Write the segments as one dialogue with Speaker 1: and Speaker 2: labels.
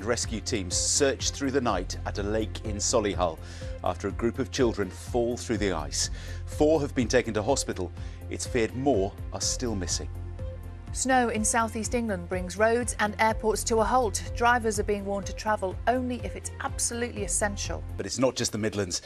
Speaker 1: rescue teams search through the night at a lake in Solihull after a group of children fall through the ice. 4 have been taken to hospital. It's feared more are still missing.
Speaker 2: Snow in southeast England brings roads and airports to a halt. Drivers are being warned to travel only if it's absolutely essential.
Speaker 1: But it's not just the Midlands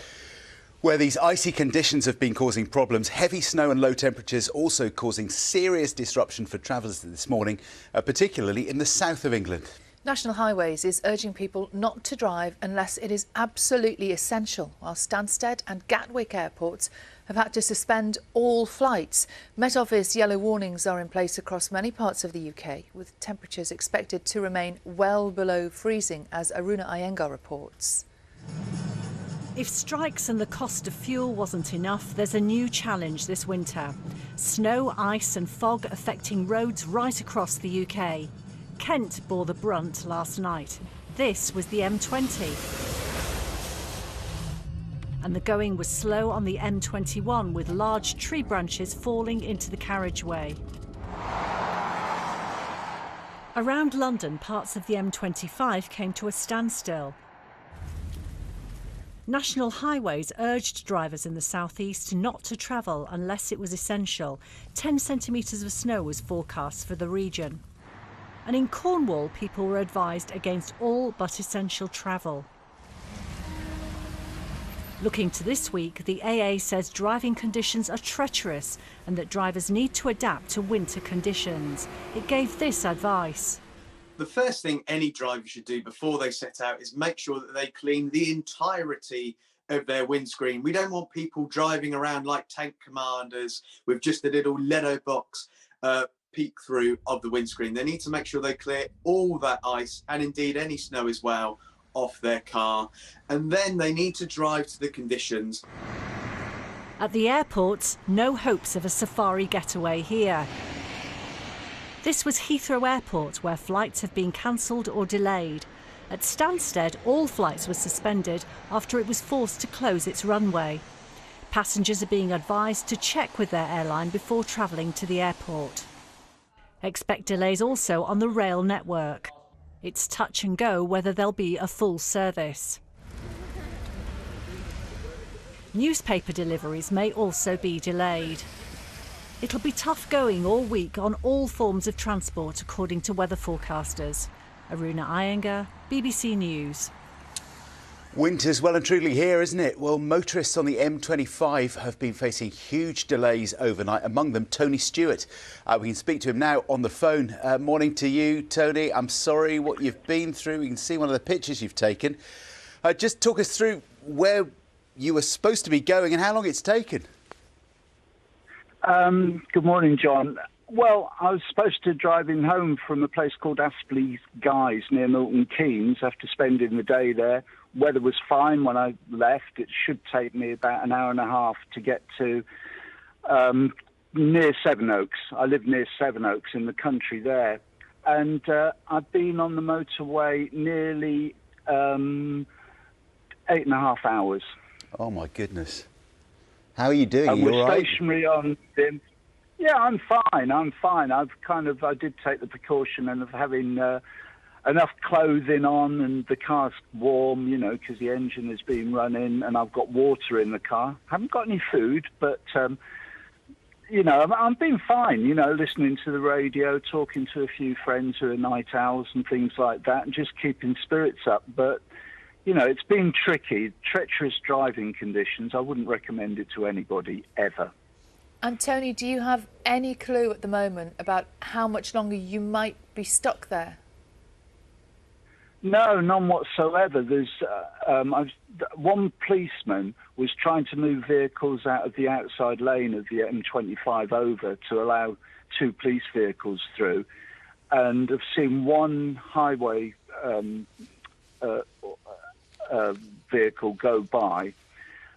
Speaker 1: where these icy conditions have been causing problems. Heavy snow and low temperatures also causing serious disruption for travellers this morning, particularly in the south of England.
Speaker 2: National Highways is urging people not to drive unless it is absolutely essential, while Stansted and Gatwick airports have had to suspend all flights. Met Office yellow warnings are in place across many parts of the UK, with temperatures expected to remain well below freezing, as Aruna Iyengar reports.
Speaker 3: If strikes and the cost of fuel wasn't enough, there's a new challenge this winter. Snow, ice and fog affecting roads right across the UK. Kent bore the brunt last night. This was the M20. And the going was slow on the M21, with large tree branches falling into the carriageway. Around London, parts of the M25 came to a standstill. National Highways urged drivers in the southeast not to travel unless it was essential. 10 centimetres of snow was forecast for the region. And in Cornwall, people were advised against all but essential travel. Looking to this week, the AA says driving conditions are treacherous and that drivers need to adapt to winter conditions. It gave this advice.
Speaker 4: The first thing any driver should do before they set out is make sure that they clean the entirety of their windscreen. We don't want people driving around like tank commanders with just a little Lego box peek through of the windscreen. They need to make sure they clear all that ice and indeed any snow as well off their car. And then they need to drive to the conditions.
Speaker 3: At the airports, no hopes of a safari getaway here. This was Heathrow Airport, where flights have been cancelled or delayed. At Stansted, all flights were suspended after it was forced to close its runway. Passengers are being advised to check with their airline before travelling to the airport. Expect delays also on the rail network. It's touch and go whether there'll be a full service. Newspaper deliveries may also be delayed. It'll be tough going all week on all forms of transport, according to weather forecasters. Aruna Iyengar, BBC News.
Speaker 1: Winter's well and truly here, isn't it? Well, motorists on the M25 have been facing huge delays overnight, among them Tony Stewart. We can speak to him now on the phone. Morning to you, Tony. I'm sorry what you've been through. We can see one of the pictures you've taken. Just talk us through where you were supposed to be going and how long it's taken.
Speaker 5: Good morning, John. Well, I was supposed to drive in home from a place called Aspley Guys near Milton Keynes after spending the day there. Weather was fine when I left. It should take me about an hour and a half to get to near Sevenoaks. I live near Sevenoaks in the country there. And I've been on the motorway nearly 8.5 hours.
Speaker 1: Oh, my goodness. How are you doing?
Speaker 5: And we're
Speaker 1: all right?
Speaker 5: stationary on them. Yeah, I'm fine. I did take the precaution of having enough clothing on, and the car's warm, because the engine has been running, and I've got water in the car. Haven't got any food, but, I'm being fine, listening to the radio, talking to a few friends who are night owls and things like that, and just keeping spirits up. But, it's been tricky, treacherous driving conditions. I wouldn't recommend it to anybody, ever.
Speaker 2: And Tony, do you have any clue at the moment about how much longer you might be stuck there?
Speaker 5: No, none whatsoever. There's one policeman was trying to move vehicles out of the outside lane of the M25 over to allow 2 police vehicles through, and I've seen one highway vehicle go by,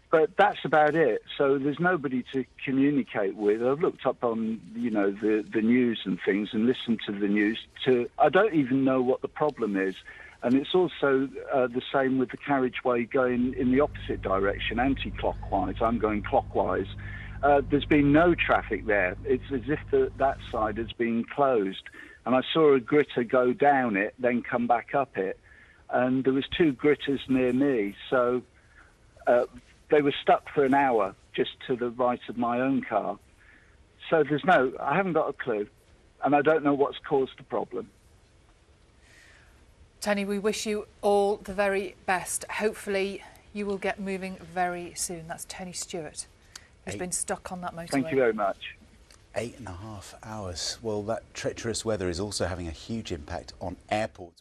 Speaker 5: but that's about it. So there's nobody to communicate with. I've looked up on the news and things and listened to the news. I don't even know what the problem is. And it's also the same with the carriageway going in the opposite direction, anti-clockwise. I'm going clockwise. There's been no traffic there. It's as if that side has been closed. And I saw a gritter go down it, then come back up it. and there was 2 gritters near me, so they were stuck for an hour just to the right of my own car. So I haven't got a clue, and I don't know what's caused the problem.
Speaker 2: Tony, we wish you all the very best. Hopefully you will get moving very soon. That's Tony Stewart, who's been stuck on that motorway.
Speaker 5: Thank you very much.
Speaker 1: 8.5 hours. Well, that treacherous weather is also having a huge impact on airports.